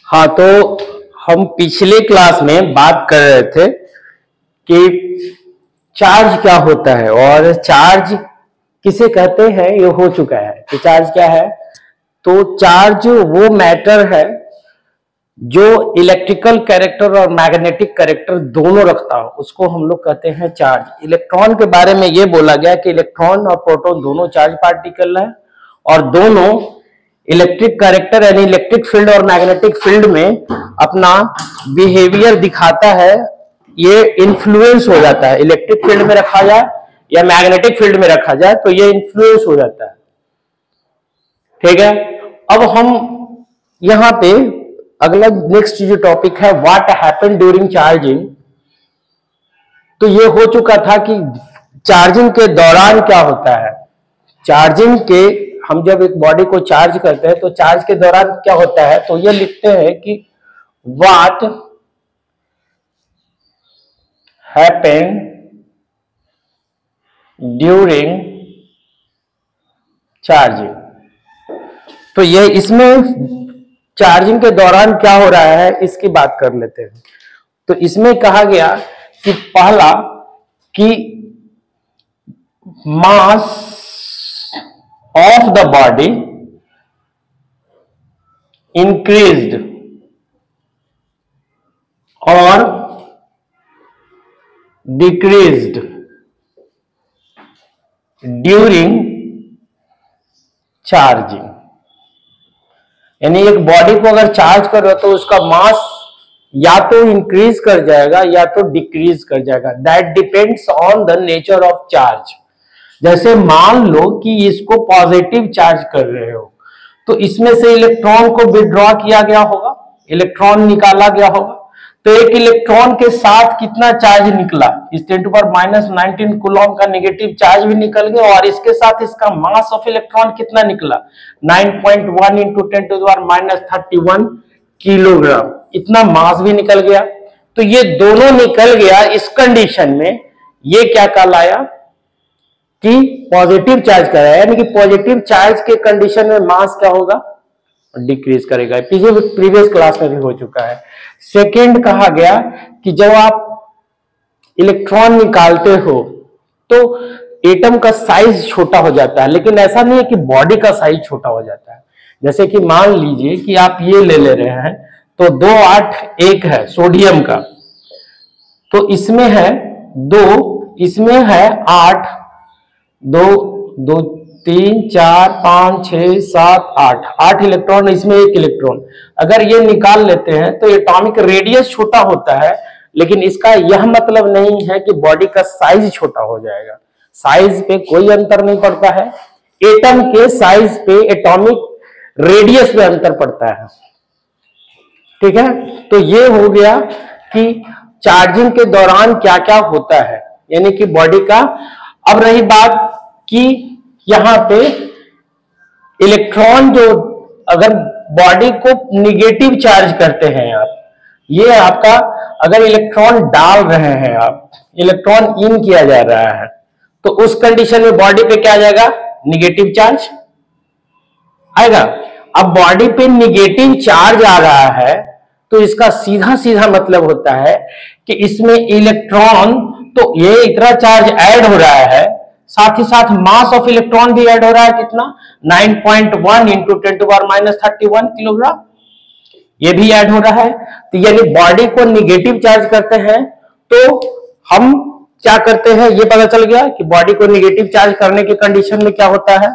हाँ, तो हम पिछले क्लास में बात कर रहे थे कि चार्ज क्या होता है और चार्ज किसे कहते हैं, ये हो चुका है। तो चार्ज क्या है? तो चार्ज वो मैटर है जो इलेक्ट्रिकल कैरेक्टर और मैग्नेटिक कैरेक्टर दोनों रखता हो, उसको हम लोग कहते हैं चार्ज। इलेक्ट्रॉन के बारे में ये बोला गया कि इलेक्ट्रॉन और प्रोटॉन दोनों चार्ज पार्टिकल है और दोनों इलेक्ट्रिक कैरेक्टर यानी इलेक्ट्रिक फील्ड और मैग्नेटिक फील्ड में अपना बिहेवियर दिखाता है। ये इन्फ्लुएंस हो जाता है, इलेक्ट्रिक फील्ड में रखा जाए या मैग्नेटिक फील्ड में रखा जाए तो ये इन्फ्लुएंस हो जाता है। ठीक है, अब हम यहां पे अगला नेक्स्ट जो टॉपिक है व्हाट हैपन ड्यूरिंग चार्जिंग। तो ये हो चुका था कि चार्जिंग के दौरान क्या होता है। चार्जिंग के हम जब एक बॉडी को चार्ज करते हैं तो चार्ज के दौरान क्या होता है, तो ये लिखते हैं कि व्हाट हैपन ड्यूरिंग चार्जिंग। तो ये इसमें चार्जिंग के दौरान क्या हो रहा है इसकी बात कर लेते हैं। तो इसमें कहा गया कि पहला कि mass of the body increased और डिक्रीज्ड ड्यूरिंग चार्जिंग। यानी एक बॉडी को अगर चार्ज कर रहे हो तो उसका मास या तो इंक्रीज कर जाएगा या तो डिक्रीज कर जाएगा। That depends on the nature of charge. जैसे मान लो कि इसको पॉजिटिव चार्ज कर रहे हो तो इसमें से इलेक्ट्रॉन को विड्रॉ किया गया होगा, इलेक्ट्रॉन निकाला गया होगा। तो एक इलेक्ट्रॉन के साथ कितना चार्ज निकला, इस 10⁻⁻19 कूलम का नेगेटिव चार्ज भी निकल गया और इसके साथ इसका मास ऑफ इलेक्ट्रॉन कितना निकला, 9.1 × 10⁻31 किलोग्राम। इतना मास भी निकल गया। तो ये दोनों निकल गया। इस कंडीशन में ये क्या कहलाया कि पॉजिटिव चार्ज कराया, यानी कि पॉजिटिव चार्ज के कंडीशन में मास क्या होगा, डिक्रीज करेगा। प्रीवियस क्लास में भी हो चुका है। सेकेंड कहा गया कि जब आप इलेक्ट्रॉन निकालते हो तो एटम का साइज छोटा हो जाता है, लेकिन ऐसा नहीं है कि बॉडी का साइज छोटा हो जाता है। जैसे कि मान लीजिए कि आप ये ले रहे हैं तो 2 8 1 है सोडियम का, तो इसमें है 2, इसमें है 8, 2 2 3 4 5 6 7 8 इलेक्ट्रॉन, इसमें 1 इलेक्ट्रॉन। अगर ये निकाल लेते हैं तो एटॉमिक रेडियस छोटा होता है, लेकिन इसका यह मतलब नहीं है कि बॉडी का साइज छोटा हो जाएगा। साइज पे कोई अंतर नहीं पड़ता है, एटम के साइज पे एटॉमिक रेडियस पे अंतर पड़ता है। ठीक है, तो ये हो गया कि चार्जिंग के दौरान क्या क्या होता है, यानी कि बॉडी का। अब रही बात कि यहां पे इलेक्ट्रॉन जो अगर बॉडी को निगेटिव चार्ज करते हैं आप, ये आपका अगर इलेक्ट्रॉन डाल रहे हैं आप, इलेक्ट्रॉन इन किया जा रहा है, तो उस कंडीशन में बॉडी पे क्या आ जाएगा, निगेटिव चार्ज आएगा। अब बॉडी पे निगेटिव चार्ज आ रहा है तो इसका सीधा सीधा मतलब होता है कि इसमें इलेक्ट्रॉन, तो ये इतना चार्ज ऐड हो रहा है, साथ ही साथ मास ऑफ इलेक्ट्रॉन भी ऐड हो रहा है। कितना, 9.1 × 10⁻31 किलोग्राम, ये भी ऐड हो रहा है। तो यानी बॉडी को निगेटिव चार्ज करते हैं तो हम क्या करते हैं, ये पता चल गया कि बॉडी को निगेटिव चार्ज करने की कंडीशन में क्या होता है।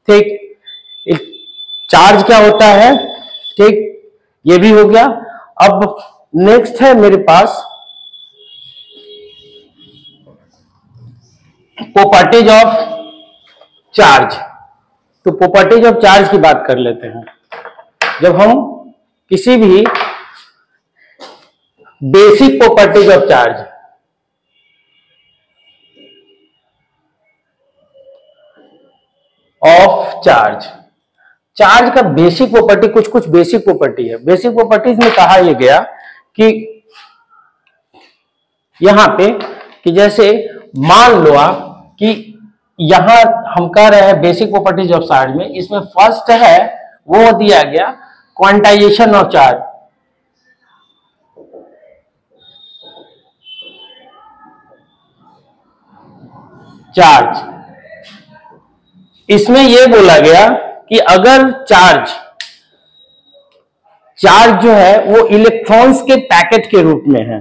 ठीक, चार्ज क्या होता है, ठीक, ये भी हो गया। अब नेक्स्ट है मेरे पास प्रॉपर्टीज ऑफ चार्ज। तो प्रॉपर्टीज ऑफ चार्ज की बात कर लेते हैं। जब हम किसी भी basic properties of charge, charge का बेसिक प्रॉपर्टी, कुछ बेसिक प्रॉपर्टी है। बेसिक प्रॉपर्टीज में कहा यह गया कि यहां पे कि जैसे मान लो आप कि यहां हम कह रहे हैं बेसिक प्रॉपर्टीज ऑफ चार्ज में, इसमें फर्स्ट है वो दिया गया क्वांटाइजेशन ऑफ चार्ज। चार्ज। इसमें यह बोला गया कि अगर चार्ज जो है वो इलेक्ट्रॉन्स के पैकेट के रूप में है,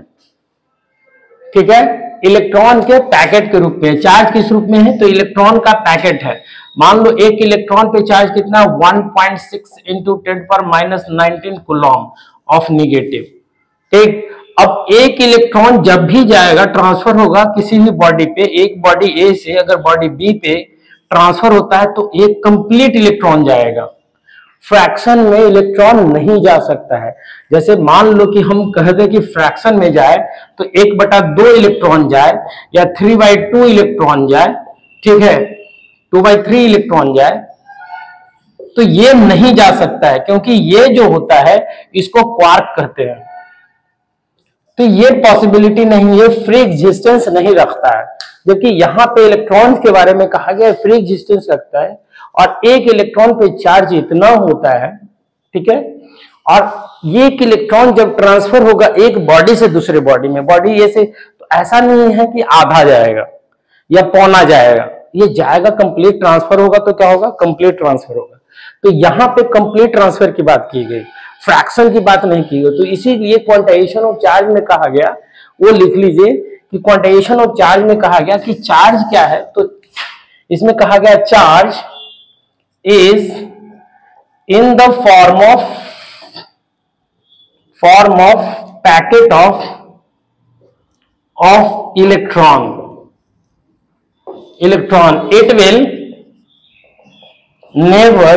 ठीक है, इलेक्ट्रॉन के पैकेट के रूप में। चार्ज किस रूप में है? तो इलेक्ट्रॉन का पैकेट है। मान लो एक इलेक्ट्रॉन पे चार्ज कितना, 1.6 इंटू 10⁻19 कूलम ऑफ निगेटिव, ठीक। अब एक इलेक्ट्रॉन जब भी जाएगा, ट्रांसफर होगा किसी भी बॉडी पे, एक बॉडी ए से अगर बॉडी बी पे ट्रांसफर होता है तो एक कंप्लीट इलेक्ट्रॉन जाएगा, फ्रैक्शन में इलेक्ट्रॉन नहीं जा सकता है। जैसे मान लो कि हम कह दें कि फ्रैक्शन में जाए तो 1/2 इलेक्ट्रॉन जाए या 3/2 इलेक्ट्रॉन जाए, ठीक है, 2/3 इलेक्ट्रॉन जाए, तो ये नहीं जा सकता है, क्योंकि ये जो होता है इसको क्वार्क कहते हैं। तो ये पॉसिबिलिटी नहीं है, फ्री एग्जिस्टेंस नहीं रखता है। जबकि यहां पे इलेक्ट्रॉन्स के बारे में कहा गया फ्री एग्जिस्टेंस रखता है, और एक इलेक्ट्रॉन पे चार्ज इतना होता है, ठीक है, और ये एक इलेक्ट्रॉन जब ट्रांसफर होगा एक बॉडी से दूसरे बॉडी में, बॉडी ये से, तो ऐसा नहीं है कि आधा जाएगा या पौना जाएगा, ये जाएगा, कंप्लीट ट्रांसफर होगा। तो क्या होगा? कंप्लीट ट्रांसफर होगा। तो यहां पे कंप्लीट ट्रांसफर की बात की गई, फ्रैक्शन की बात नहीं की गई। तो इसीलिए क्वांटाइजेशन ऑफ चार्ज में कहा गया, वो लिख लीजिए कि क्वांटाइजेशन ऑफ चार्ज में कहा गया कि चार्ज क्या है। तो इसमें कहा गया charge is in the form of packet of electron. It will never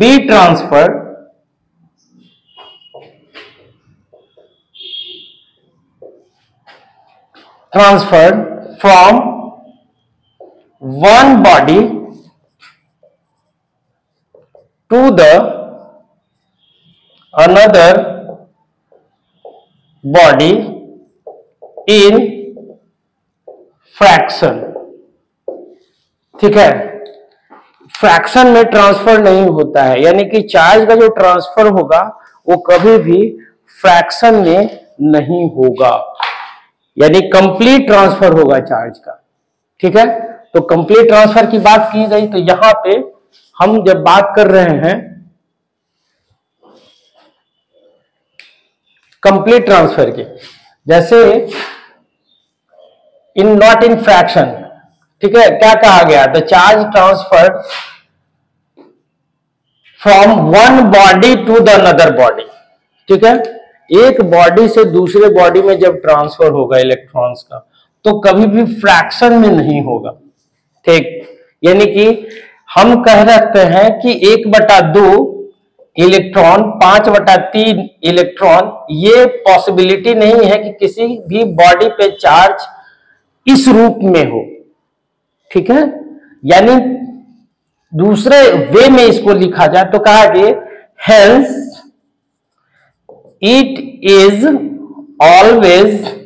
be transferred from one body to the another body in fraction, ठीक है। फ्रैक्शन में ट्रांसफर नहीं होता है, यानी कि चार्ज का जो ट्रांसफर होगा वो कभी भी फ्रैक्शन में नहीं होगा, यानी कंप्लीट ट्रांसफर होगा चार्ज का, ठीक है। तो कंप्लीट ट्रांसफर की बात की गई। तो यहां पे हम जब बात कर रहे हैं कंप्लीट ट्रांसफर की, जैसे नॉट इन फ्रैक्शन, ठीक है, क्या कहा गया? The charge transferred from one body to the another body, ठीक है। एक बॉडी से दूसरे बॉडी में जब ट्रांसफर होगा इलेक्ट्रॉन्स का, तो कभी भी फ्रैक्शन में नहीं होगा, ठीक। यानी कि हम कह सकते हैं कि 1/2 इलेक्ट्रॉन, 5/3 इलेक्ट्रॉन, ये पॉसिबिलिटी नहीं है कि किसी भी बॉडी पे चार्ज इस रूप में हो, ठीक है। यानी दूसरे वे में इसको लिखा जाए तो कहा कि hence it is always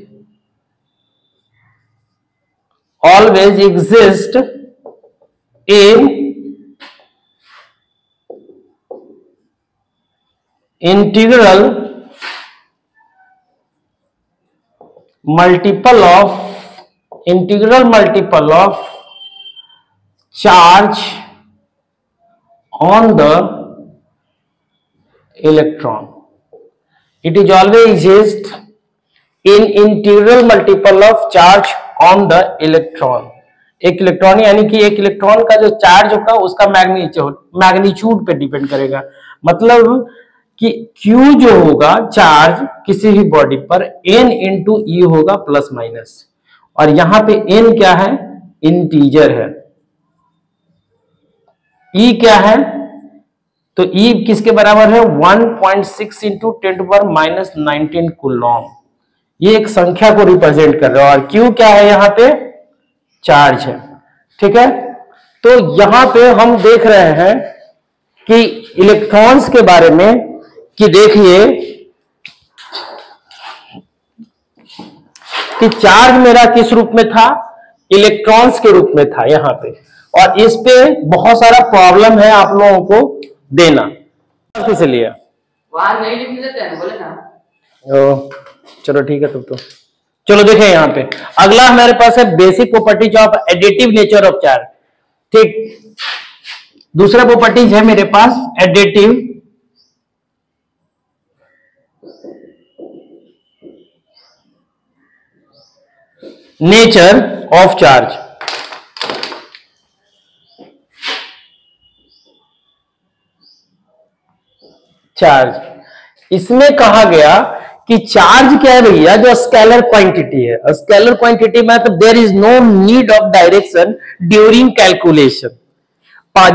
exist in integral multiple of charge on the electron. It is always exist in integral multiple of charge on the electron. एक इलेक्ट्रॉन यानी कि एक इलेक्ट्रॉन का जो चार्ज होगा उसका मैग्नीट्यूड पे डिपेंड करेगा। मतलब कि Q जो होगा चार्ज किसी भी बॉडी पर N इंटू ई होगा प्लस माइनस, और यहां पे N क्या है? इंटीजर है। E क्या है? तो E किसके बराबर है? 1.6 इंटू 10⁻19 कूलम। ये एक संख्या को रिप्रेजेंट कर रहा है, और Q क्या है? यहां पे चार्ज है, ठीक है। तो यहां पे हम देख रहे हैं कि इलेक्ट्रॉन्स के बारे में कि देखिए कि चार्ज मेरा किस रूप में था? इलेक्ट्रॉन्स के रूप में था यहां पे, और इस पे बहुत सारा प्रॉब्लम है आप लोगों को देना, इसलिए वहां नहीं लिखने देते हैं, बोले ना। चलो ठीक है। तब तो चलो देखें यहां पे अगला हमारे पास है basic properties of additive nature of charge. ठीक, दूसरा प्रॉपर्टीज है मेरे पास additive nature of charge. Charge इसमें कहा गया कि चार्ज क्या है भैया, जो स्केलर क्वांटिटी है। स्केलर क्वांटिटी मतलब there is no need of direction during calculation.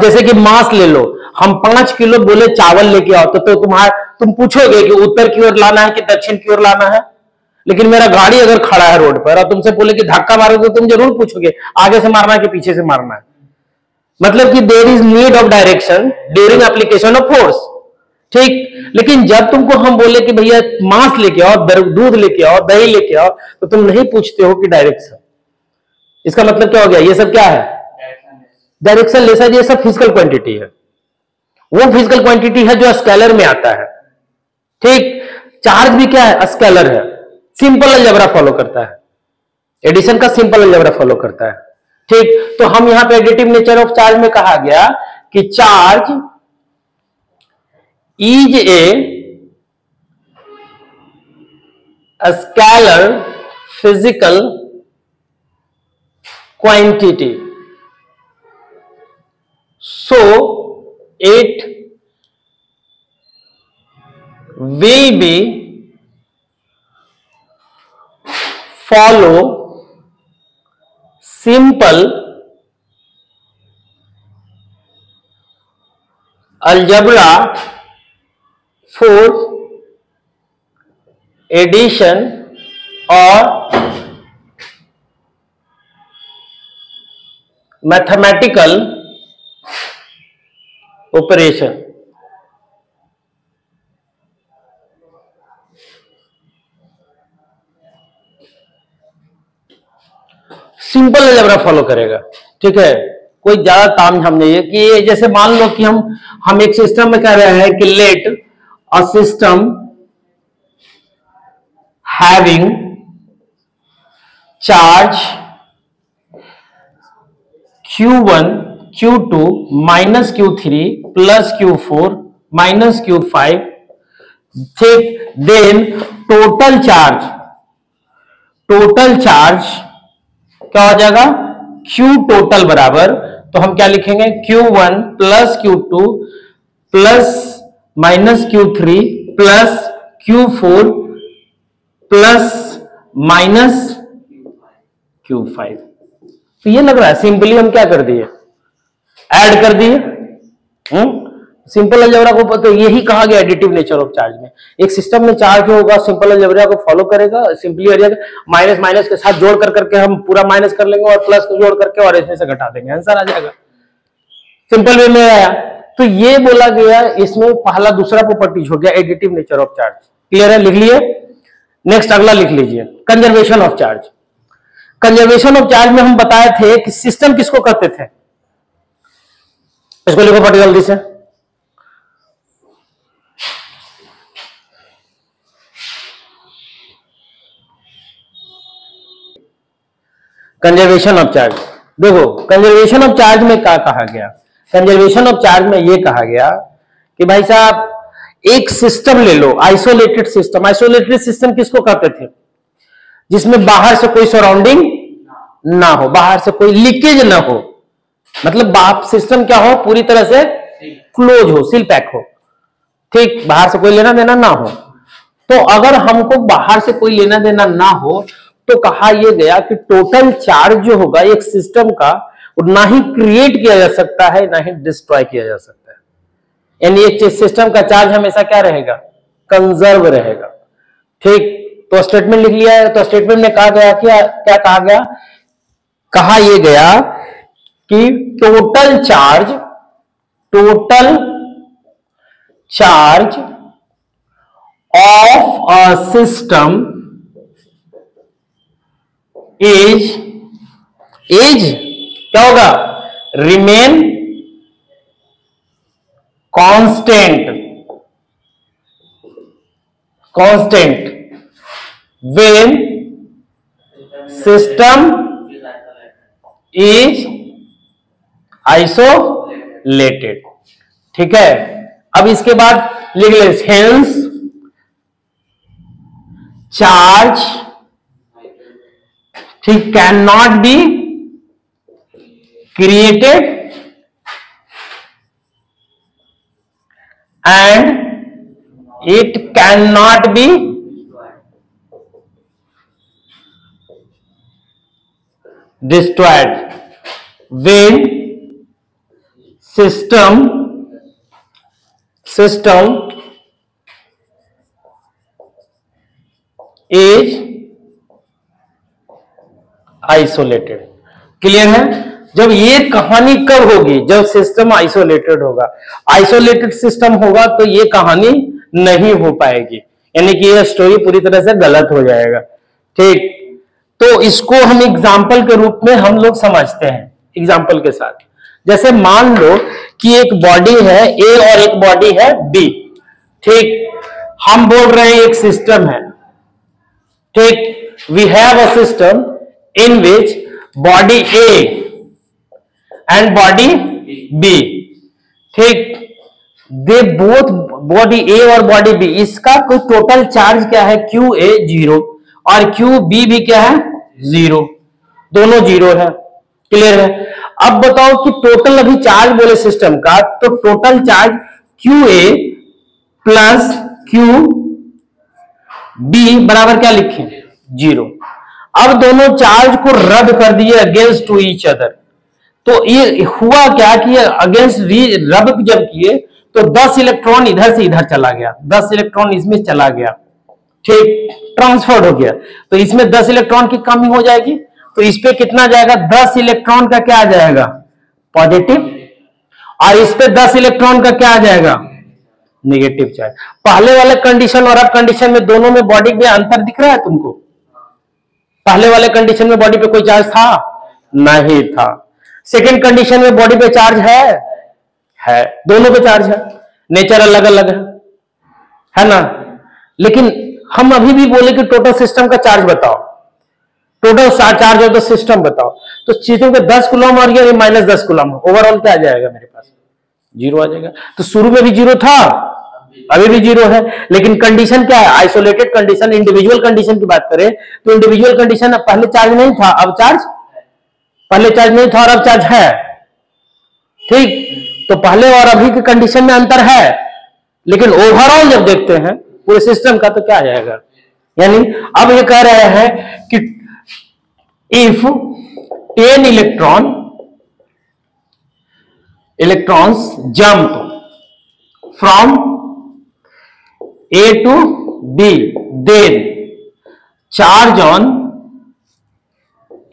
जैसे कि मास ले लो, हम 5 किलो बोले चावल लेके आओ तो तुम पूछोगे कि उत्तर की ओर लाना है कि दक्षिण की ओर लाना है। लेकिन मेरा गाड़ी अगर खड़ा है रोड पर और तुमसे बोले कि धक्का मारोगे तो तुम जरूर पूछोगे आगे से मारना है कि पीछे से मारना है। मतलब कि there is need of direction during application of force. ठीक, लेकिन जब तुमको हम बोले कि भैया मांस लेके आओ, दूध लेके आओ, दही लेके आओ, तो तुम नहीं पूछते हो कि डायरेक्शन। इसका मतलब क्या हो गया, ये सब क्या है, डायरेक्शन लेसा। ये सब फिजिकल क्वांटिटी है, वो फिजिकल क्वांटिटी है जो स्केलर में आता है। ठीक, चार्ज भी क्या है, स्केलर है, सिंपल अलजेब्रा फॉलो करता है, एडिशन का सिंपल अलजेब्रा फॉलो करता है। ठीक, तो हम यहां पे एडिटिव नेचर ऑफ चार्ज में कहा गया कि charge is a scalar physical quantity, so it will be follow simple algebra for addition or mathematical operation। Simple algebra follow करेगा। ठीक है, कोई ज्यादा ताम झाम नहीं है कि जैसे मान लो कि हम एक सिस्टम में कह रहे हैं कि let a system having charge Q1 Q2 minus Q3 plus Q4 minus Q5। ठीक, देन टोटल चार्ज क्या हो जाएगा, Q टोटल बराबर, तो हम क्या लिखेंगे, Q1 plus Q2 plus minus Q3 plus Q4 plus minus Q5। तो ये लग रहा है सिंपली हम क्या कर दिए, ऐड कर दिए। सिंपल अलजेब्रा को तो यही कहा गया एडिटिव नेचर ऑफ चार्ज में। एक सिस्टम में चार्ज होगा, सिंपल अलजेब्रा को फॉलो करेगा, सिंपली माइनस माइनस के साथ जोड़ करके हम पूरा माइनस कर लेंगे और प्लस को जोड़ करके और इसमें से घटा देंगे, आंसर आ जाएगा। सिंपल वे में आया। तो ये बोला गया, इसमें पहला दूसरा प्रॉपर्टीज हो गया additive nature of charge. Clear है, लिख लिए। नेक्स्ट अगला लिख लीजिए, conservation of charge. Conservation of charge में हम बताए थे कि सिस्टम किसको कहते थे, इसको लिखो फट जल्दी से। कंजर्वेशन ऑफ चार्ज, देखो कंजर्वेशन ऑफ चार्ज में क्या कहा गया, कंजर्वेशन ऑफ चार्ज में यह कहा गया कि भाई साहब एक सिस्टम ले लो, आइसोलेटेड सिस्टम। आइसोलेटेड सिस्टम किसको कहते थे, जिसमें बाहर से कोई सराउंडिंग ना हो, बाहर से कोई लीकेज ना हो, मतलब सिस्टम क्या हो, पूरी तरह से क्लोज हो, सील पैक हो। ठीक, बाहर से कोई लेना देना ना हो। तो अगर हमको बाहर से कोई लेना देना ना हो तो कहा यह गया कि टोटल चार्ज जो होगा एक सिस्टम का, ना ही क्रिएट किया जा सकता है ना ही डिस्ट्रॉय किया जा सकता है। यानी एक सिस्टम का चार्ज हमेशा क्या रहेगा, कंजर्व रहेगा। ठीक, तो स्टेटमेंट लिख लिया है। तो स्टेटमेंट में कहा गया क्या कहा गया, कहा यह गया कि total charge of a system is क्या होगा, remain constant when system is isolated. ठीक है, अब इसके बाद लिख ले, हेंस चार्ज ठीक can not be created and it cannot be destroyed when system is isolated। Clear है? जब ये कहानी कब होगी? जब सिस्टम आइसोलेटेड होगा। आइसोलेटेड सिस्टम होगा तो ये कहानी नहीं हो पाएगी, यानी कि ये स्टोरी पूरी तरह से गलत हो जाएगा। ठीक, तो इसको हम एग्जाम्पल के रूप में हम लोग समझते हैं, एग्जाम्पल के साथ। जैसे मान लो कि एक बॉडी है ए और एक बॉडी है बी। ठीक, हम बोल रहे हैं एक सिस्टम है। ठीक, we have a system in which body A and body B. ठीक, दे बोथ बॉडी ए और बॉडी बी, इसका कोई टोटल चार्ज क्या है? क्यू ए 0 और क्यू बी भी क्या है? 0, दोनों 0 है। क्लियर है? अब बताओ कि टोटल अभी चार्ज बोले सिस्टम का, तो total charge Q A plus Q B बराबर क्या लिखे? 0। अब दोनों चार्ज को रद्द कर दिए अगेंस्ट टू ईच अदर, तो ये हुआ क्या कि अगेंस्ट रब जब किए तो 10 इलेक्ट्रॉन इधर से इधर चला गया, 10 इलेक्ट्रॉन इसमें चला गया। ठीक, ट्रांसफर हो गया, तो इसमें 10 इलेक्ट्रॉन की कमी हो जाएगी, तो इस पे कितना जाएगा? 10 इलेक्ट्रॉन का क्या आ जाएगा? पॉजिटिव, और इस पे 10 इलेक्ट्रॉन का क्या आ जाएगा? Negative charge. पहले वाले कंडीशन और अब कंडीशन में दोनों में बॉडी में अंतर दिख रहा है तुमको? पहले वाले कंडीशन में बॉडी पे कोई चार्ज था? नहीं था। सेकेंड कंडीशन में बॉडी पे चार्ज है, दोनों पे चार्ज है, नेचर अलग अलग है ना? लेकिन हम अभी भी बोले कि टोटल सिस्टम का चार्ज बताओ, टोटल चार्ज हो तो सिस्टम बताओ, तो चीजों पे 10 कूलम और ये माइनस 10 कूलम, ओवरऑल क्या आ जाएगा मेरे पास? 0 आ जाएगा। तो शुरू में भी 0 था, अभी भी 0 है, लेकिन कंडीशन क्या है? Isolated condition. इंडिविजुअल कंडीशन की बात करें तो इंडिविजुअल कंडीशन पहले चार्ज नहीं था, अब चार्ज, पहले चार्ज नहीं था और अब चार्ज है। ठीक, तो पहले और अभी की कंडीशन में अंतर है, लेकिन ओवरऑल जब देखते हैं पूरे सिस्टम का तो क्या आ जाएगा? यानी अब ये कह रहे हैं कि if 10 electrons jump from A to B, then charge on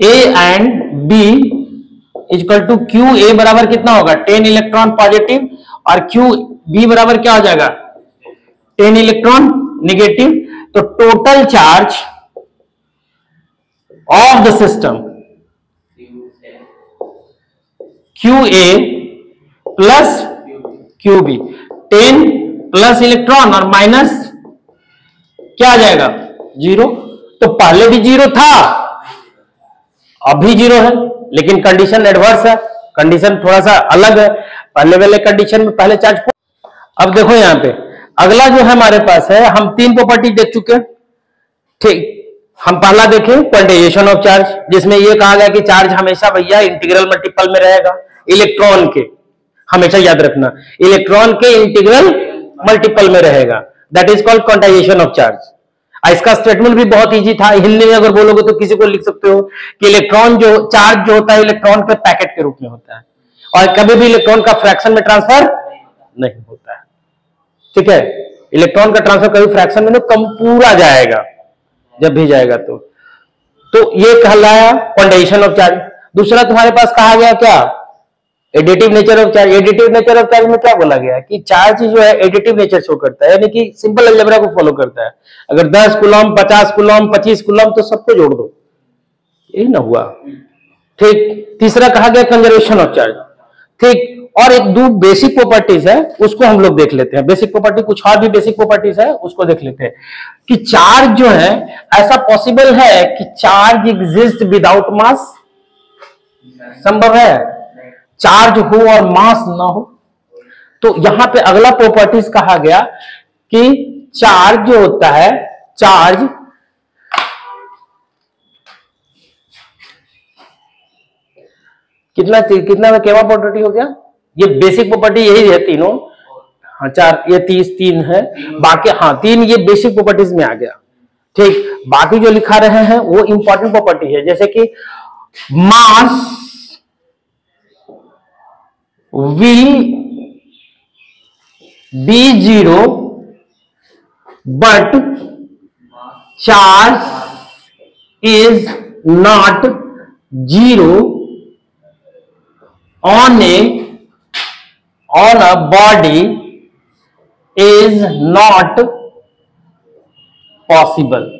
A and B is equal to QA बराबर कितना होगा? 10 इलेक्ट्रॉन पॉजिटिव और QB बराबर क्या हो जाएगा? 10 इलेक्ट्रॉन नेगेटिव। तो total charge of the system QA plus QB, 10 plus electron और माइनस क्या आ जाएगा? 0। तो पहले भी 0 था, अभी 0 है, लेकिन कंडीशन एडवर्स है, कंडीशन थोड़ा सा अलग है। पहले वाले कंडीशन में पहले चार्ज। अब देखो यहां पे अगला जो है हमारे पास है, हम 3 प्रॉपर्टी देख चुके हैं। ठीक, हम पहला देखें क्वांटाइजेशन ऑफ चार्ज, जिसमें ये कहा गया कि चार्ज हमेशा भैया इंटीग्रल मल्टीपल में रहेगा इलेक्ट्रॉन के। हमेशा याद रखना, इलेक्ट्रॉन के इंटीग्रल मल्टीपल में रहेगा, that is called quantization of charge. इसका स्टेटमेंट भी बहुत इजी था, हिंदी में अगर बोलोगे तो किसी को लिख सकते हो कि इलेक्ट्रॉन जो चार्ज जो होता है इलेक्ट्रॉन के पैकेट के रूप में होता है, और कभी भी इलेक्ट्रॉन का फ्रैक्शन में ट्रांसफर नहीं होता है। ठीक है, इलेक्ट्रॉन का ट्रांसफर कभी फ्रैक्शन में नहीं, कम पूरा जाएगा जब भी जाएगा। तो ये कहलाया क्वांटाइजेशन ऑफ चार्ज। दूसरा तुम्हारे पास कहा गया क्या? Additive nature of charge. Additive nature of charge में क्या बोला गया कि चार्ज जो है एडिटिव नेचर शो करता है, यानी कि सिंपल अलजेब्रा को फॉलो करता है। अगर 10 कूलम, 50 कूलम, 25 कूलम, तो सबको जोड़ दो, यही ना हुआ। ठीक, तीसरा कहा गया कंजर्वेशन ऑफ चार्ज। ठीक, और एक दो बेसिक प्रॉपर्टीज है, उसको हम लोग देख लेते हैं। बेसिक प्रॉपर्टी कुछ और भी बेसिक प्रॉपर्टीज है, उसको देख लेते हैं कि चार्ज जो है, ऐसा पॉसिबल है कि चार्ज एग्जिस्ट विदाउट मास? संभव है चार्ज हो और मास ना हो? तो यहां पे अगला प्रॉपर्टीज कहा गया कि चार्ज जो होता है, चार्ज कितना कितना में केवा प्रॉपर्टी हो गया? ये बेसिक प्रॉपर्टी यही है तीनों। हाँ चार, ये 3 है बाकी। हाँ 3 ये बेसिक प्रॉपर्टीज में आ गया। ठीक, बाकी जो लिखा रहे हैं वो इंपॉर्टेंट प्रॉपर्टी है, जैसे कि मास will be 0 but charge is not 0 on a body is not possible।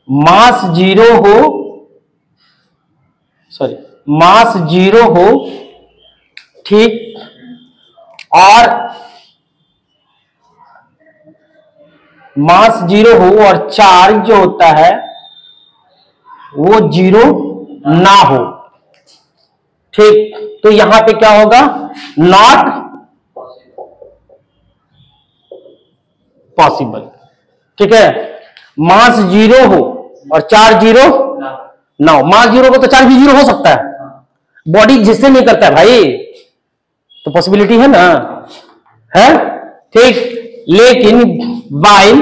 मास 0 हो, सॉरी मास 0 हो, ठीक, और मास 0 हो और चार्ज जो होता है वो 0 ना हो, ठीक, तो यहां पे क्या होगा? Not possible. ठीक है, मास 0 हो और चार्ज 0 ना हो। मास 0 हो तो चार्ज भी 0 हो सकता है, बॉडी जिससे नहीं करता है भाई, तो पॉसिबिलिटी है ना, है, ठीक। लेकिन while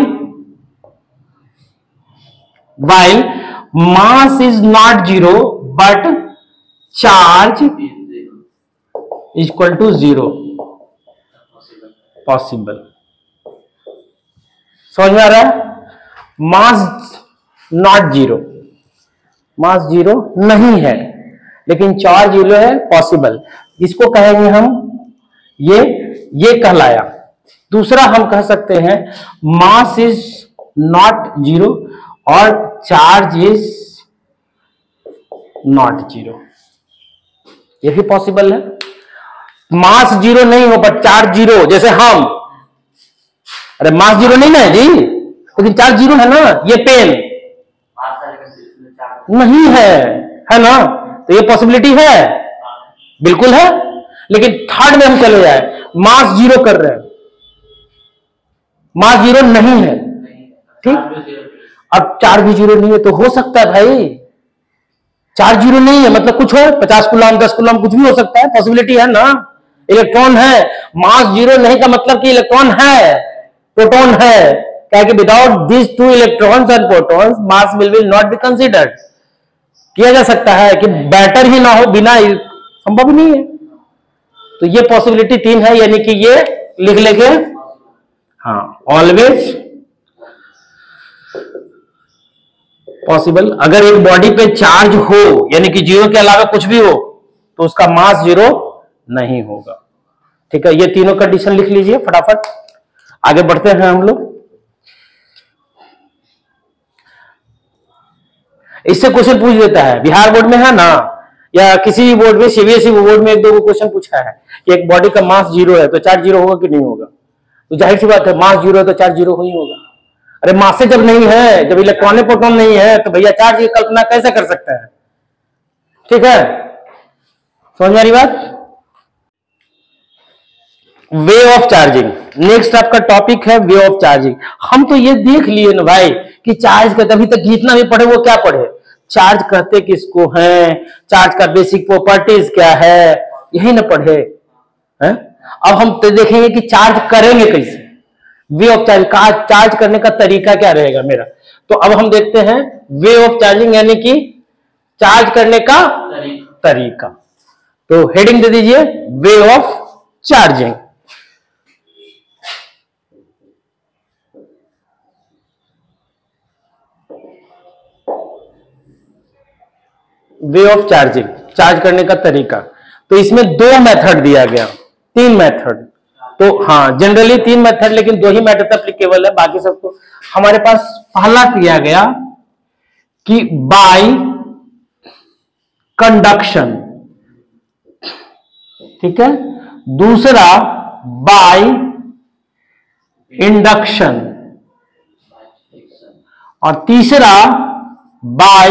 mass is not 0 but charge equal to 0 possible. समझ में आ रहा है? मास नॉट 0, मास 0 नहीं है लेकिन चार्ज 0 है, पॉसिबल। इसको कहेंगे हम, ये कहलाया। दूसरा हम कह सकते हैं मास इज नॉट 0 और चार्ज इज नॉट 0, ये भी पॉसिबल है। मास 0 नहीं हो बट चार्ज 0, जैसे हम, अरे मास 0 नहीं ना है जी, लेकिन चार्ज 0 है ना। ये पेन नहीं है ना, तो ये पॉसिबिलिटी है, बिल्कुल है। लेकिन थर्ड में हम चले जाए, मास 0 कर रहे हैं, मास 0 नहीं है, ठीक, अब चार्ज भी 0 नहीं है, तो हो सकता है भाई, चार्ज 0 नहीं है मतलब कुछ हो, 50 कूलम 10 कूलम कुछ भी हो सकता है, पॉसिबिलिटी है ना। इलेक्ट्रॉन है, मास 0 नहीं का मतलब कि इलेक्ट्रॉन है, प्रोटॉन है, क्या कि without this 2 electrons and protons mass will not be considered. किया जा सकता है कि बैटर ही ना हो, बिना, संभव नहीं है। तो ये पॉसिबिलिटी 3 है, यानी कि ये लिख लेंगे, हाँ, ऑलवेज पॉसिबल। अगर एक बॉडी पे चार्ज हो यानी कि 0 के अलावा कुछ भी हो तो उसका मास 0 नहीं होगा। ठीक है, ये तीनों कंडीशन लिख लीजिए फटाफट, आगे बढ़ते हैं हम लोग। इससे क्वेश्चन पूछ देता है, बिहार बोर्ड में है ना, या किसी भी बोर्ड में, सीबीएसई बोर्ड में 1-2 क्वेश्चन पूछा है कि एक बॉडी का मास 0 है तो चार्ज 0 होगा कि नहीं होगा। तो जाहिर सी बात है, मास 0 है तो चार्ज 0 ही होगा। अरे मास से जब नहीं है, जब इलेक्ट्रॉनिक प्रोटॉन नहीं है, तो भैया चार्ज की कल्पना कैसे कर सकता है? ठीक है, समझ में आ रही बात? वे ऑफ चार्जिंग, नेक्स्ट आपका टॉपिक है वे ऑफ चार्जिंग। हम तो ये देख लिए ना भाई कि चार्ज का, तभी तक जितना भी पढ़े वो क्या पढ़े, चार्ज कहते किसको हैं, चार्ज का बेसिक प्रॉपर्टीज क्या है, यही ना पढ़े हैं। अब हम तो देखेंगे कि चार्ज करेंगे कैसे, वे ऑफ चार्ज का, चार्ज करने का तरीका क्या रहेगा मेरा। तो अब हम देखते हैं वे ऑफ चार्जिंग, यानी कि चार्ज करने का तरीका। तो हेडिंग दे दीजिए वे of charging. Way of charging, charge करने का तरीका। तो इसमें 2 मेथड दिया गया, 3 मेथड। तो हाँ, जनरली 3 मेथड, लेकिन 2 ही मेथड एप्लीकेबल है, बाकी सबको। हमारे पास पहला किया गया कि बाय कंडक्शन, ठीक है, दूसरा बाय इंडक्शन और तीसरा बाय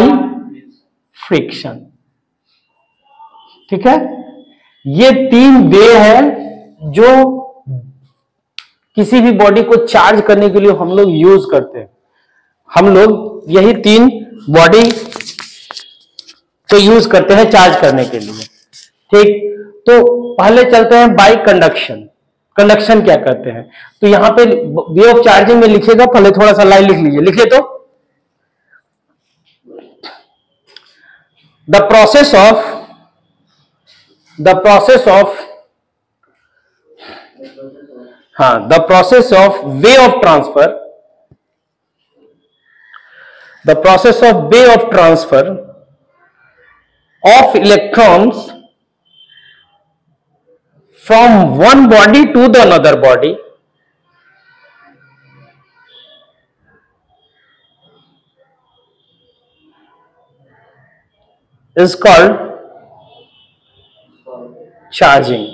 फ्रिक्शन। ठीक है, ये 3 वे है जो किसी भी बॉडी को चार्ज करने के लिए हम लोग यूज करते हैं। हम लोग यही 3 बॉडी को यूज करते हैं चार्ज करने के लिए। ठीक, तो पहले चलते हैं बाय कंडक्शन। कंडक्शन क्या करते हैं, तो यहां पे वे ऑफ चार्जिंग में लिखेगा, पहले थोड़ा सा लाइन लिख लीजिए, लिखिए तो the process of way of transfer of electrons from one body to the another body is called charging.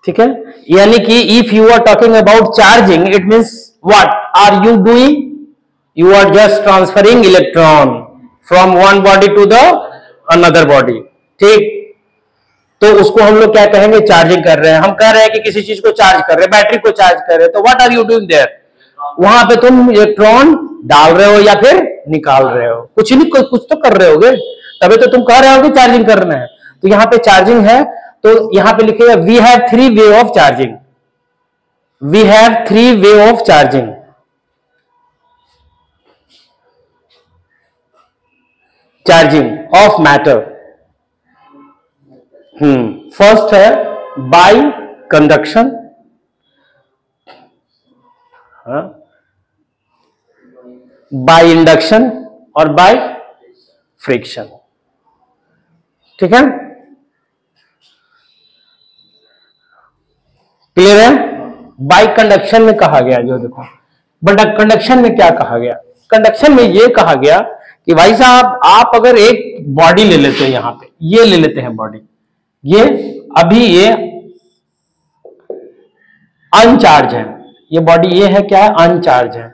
ठीक है, यानी कि if you are talking about charging, it means what are you doing? You are just transferring electron from one body to the another body. ठीक, तो उसको हम लोग क्या कहेंगे, चार्जिंग कर रहे हैं। हम कह रहे हैं कि किसी चीज को चार्ज कर रहे हैं, बैटरी को चार्ज कर रहे हैं, तो what are you doing there, वहां पे तुम इलेक्ट्रॉन डाल रहे हो या फिर निकाल रहे हो, कुछ नहीं, कुछ तो कर रहे होगे, तभी तो तुम कह रहे हो कि चार्जिंग करना है। तो यहाँ पे चार्जिंग है, तो यहां पे लिखेगा we have 3 way of charging. We have 3 way of charging. Charging of matter. First है बाय कंडक्शन, बाय इंडक्शन और बाय फ्रिक्शन। ठीक है, क्लियर है। बाय कंडक्शन में कहा गया, जो देखो बट कंडक्शन में क्या कहा गया, कंडक्शन में ये कहा गया कि भाई साहब आप अगर एक बॉडी ले लेते हैं, यहां पे ये ले लेते हैं बॉडी, ये अभी ये अनचार्ज है, ये बॉडी ये है क्या है, अनचार्ज है।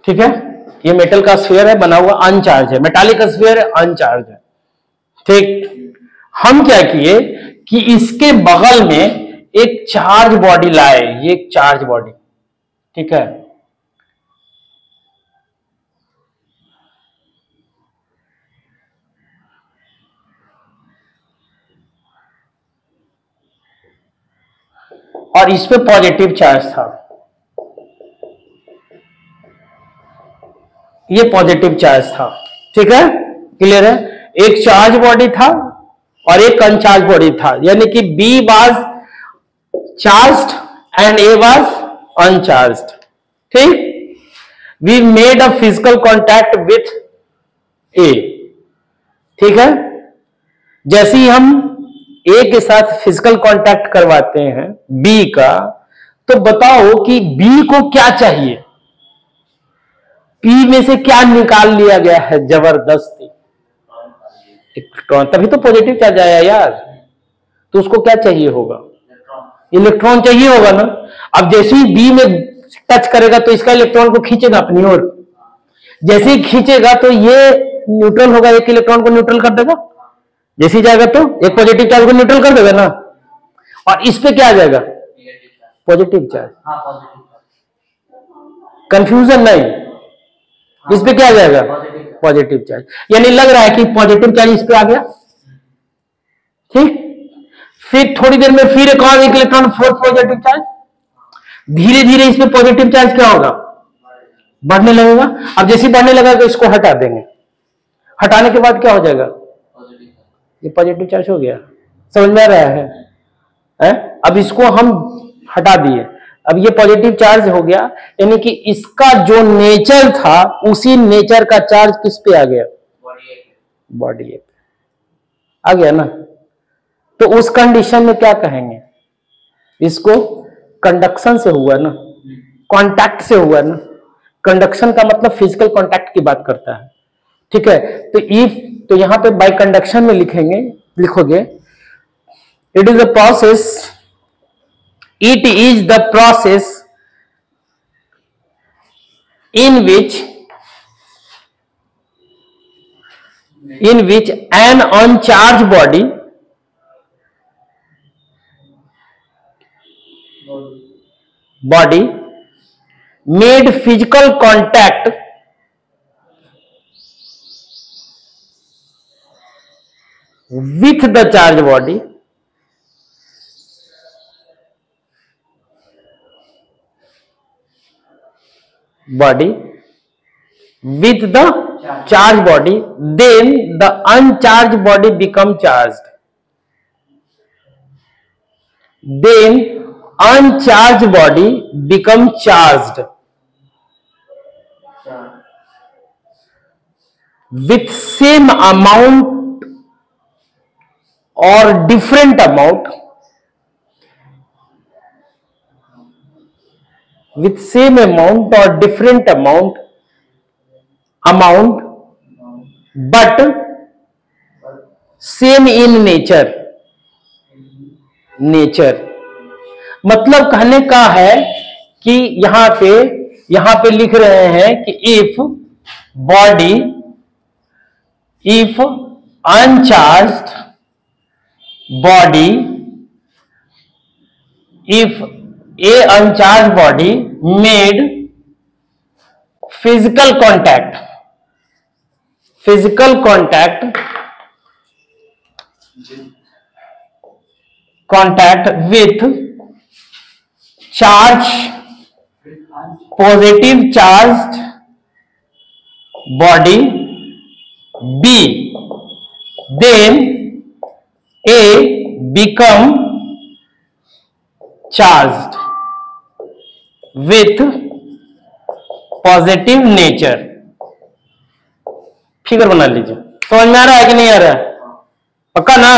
ठीक है, ये मेटल का स्फीयर है बना हुआ, अनचार्ज है, मेटालिक स्फीयर है, अनचार्ज है। ठीक, हम क्या किए कि इसके बगल में एक चार्ज बॉडी लाए, ये एक चार्ज बॉडी। ठीक है, और इस पे पॉजिटिव चार्ज था, ये पॉजिटिव चार्ज था। ठीक है, क्लियर है। एक चार्ज बॉडी था और एक अनचार्ज बॉडी था, यानी कि B was charged and A was uncharged. ठीक, we made a physical contact with A। ठीक है, जैसे ही हम A के साथ फिजिकल कॉन्टैक्ट करवाते हैं B का, तो बताओ कि B को क्या चाहिए, P में से क्या निकाल लिया गया है जबरदस्ती, इलेक्ट्रॉन, तभी तो पॉजिटिव चार्ज आया यार। तो उसको क्या चाहिए होगा, इलेक्ट्रॉन चाहिए होगा ना। अब जैसे ही B में टच करेगा तो इसका इलेक्ट्रॉन को खींचेगा अपनी ओर, जैसे ही खींचेगा तो ये न्यूट्रल होगा, एक इलेक्ट्रॉन को न्यूट्रल कर देगा, जैसे ही जाएगा तो एक पॉजिटिव चार्ज को न्यूट्रल कर देगा ना, और इस पे क्या आ जाएगा, पॉजिटिव चार्ज। कंफ्यूजन नहीं, इस पे क्या आ जाएगा, पॉजिटिव चार्ज। यानी लग रहा है कि पॉजिटिव चार्ज इस पे आ गया। ठीक, फिर थोड़ी देर में फिर एक और एक इलेक्ट्रॉन, फोर्थ पॉजिटिव चार्ज, धीरे धीरे इस पे पॉजिटिव चार्ज क्या होगा, बढ़ने लगेगा। अब जैसे बढ़ने लगा तो इसको हटा देंगे, हटाने के बाद क्या हो जाएगा, ये पॉजिटिव चार्ज हो गया। समझ में आ रहा है? अब इसको हम हटा दिए, अब ये पॉजिटिव चार्ज हो गया, यानी कि इसका जो नेचर था उसी नेचर का चार्ज किस पे आ गया, बॉडी ए पे आ गया ना। तो उस कंडीशन में क्या कहेंगे, इसको कंडक्शन से हुआ ना, कांटेक्ट से हुआ ना। कंडक्शन का मतलब फिजिकल कांटेक्ट की बात करता है, ठीक है। तो इफ, तो यहां पे बाय कंडक्शन में लिखोगे it is a process, it is the process in which an uncharged body made physical contact with the charged body with the charged body, then the uncharged body become charged. Then uncharged body become charged with same amount or different amount, with same amount or different amount, but same in nature. मतलब कहने का है कि यहां पे लिख रहे हैं कि if uncharged body, if a uncharged body made physical contact with positive charged body B, then A become charged with positive nature. Figure बना लीजिए, समझ में आ रहा है कि नहीं आ रहा है? पक्का ना?